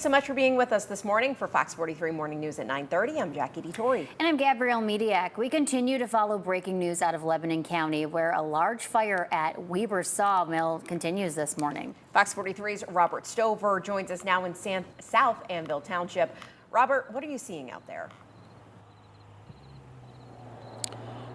So much for being with us this morning. For Fox 43 Morning News at 9:30, I'm Jackie DeTore. And I'm Gabrielle Mediak. We continue to follow breaking news out of Lebanon County, where a large fire at Weber Sawmill continues this morning. Fox 43's Robert Stover joins us now in South Annville Township. Robert, what are you seeing out there?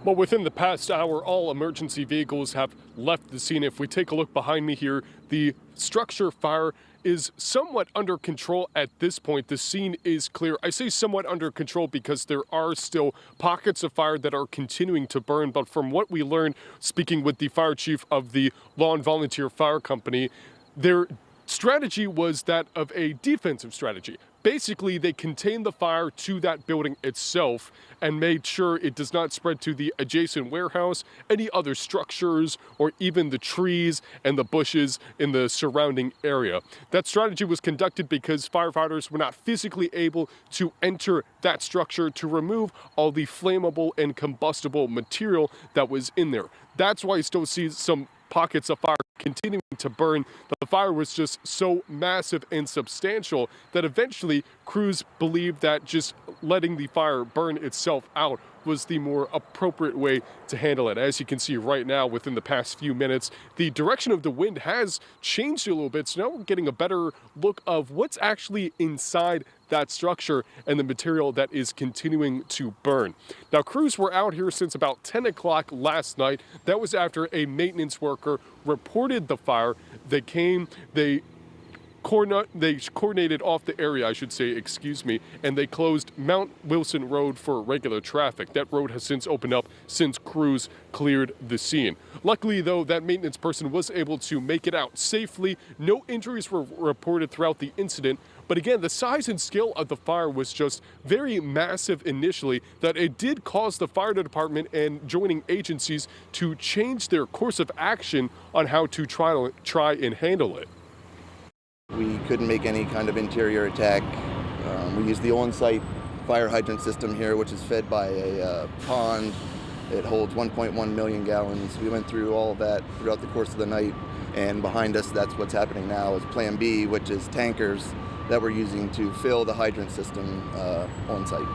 Well, within the past hour, all emergency vehicles have left the scene. If we take a look behind me here, the structure fire is somewhat under control at this point. The scene is clear. I say somewhat under control because there are still pockets of fire that are continuing to burn. But from what we learned, speaking with the fire chief of the Lawn Volunteer Fire Company, their strategy was that of a defensive strategy. Basically, they contained the fire to that building itself and made sure it does not spread to the adjacent warehouse, any other structures, or even the trees and the bushes in the surrounding area. That strategy was conducted because firefighters were not physically able to enter that structure to remove all the flammable and combustible material that was in there. That's why you still see some pockets of fire continuing to burn. The fire was just so massive and substantial that eventually crews believed that just letting the fire burn itself out was the more appropriate way to handle it. As you can see right now, within the past few minutes, the direction of the wind has changed a little bit. So now we're getting a better look of what's actually inside that structure and the material that is continuing to burn. Now, crews were out here since about 10 o'clock last night. That was after a maintenance worker reported the fire. They came, they coordinated off the area, I should say, excuse me, and they closed Mount Wilson Road for regular traffic. That road has since opened up since crews cleared the scene. Luckily, though, that maintenance person was able to make it out safely. No injuries were reported throughout the incident. But again, the size and scale of the fire was just very massive initially, that it did cause the fire department and joining agencies to change their course of action on how to try and handle it. We couldn't make any kind of interior attack. We used the on-site fire hydrant system here, which is fed by a pond. It holds 1.1 million gallons. We went through all of that throughout the course of the night, and behind us, that's what's happening now, is Plan B, which is tankers that we're using to fill the hydrant system on-site.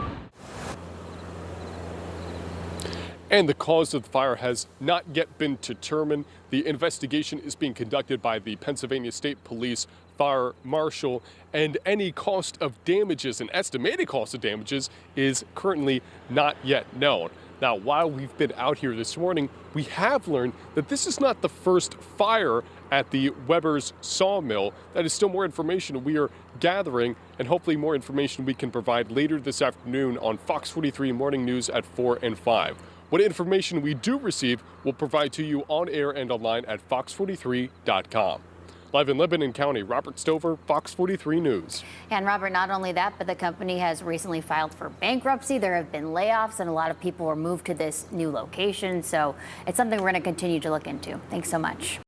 And the cause of the fire has not yet been determined. The investigation is being conducted by the Pennsylvania State Police Fire Marshal, and any cost of damages, an estimated cost of damages, is currently not yet known. Now, while we've been out here this morning, we have learned that this is not the first fire at the Weber's Sawmill. That is still more information we are gathering, and hopefully more information we can provide later this afternoon on Fox 43 Morning News at 4 and 5. What information we do receive, we'll provide to you on air and online at fox43.com. Live in Lebanon County, Robert Stover, Fox 43 News. And Robert, not only that, but the company has recently filed for bankruptcy. There have been layoffs, and a lot of people were moved to this new location. So it's something we're going to continue to look into. Thanks so much.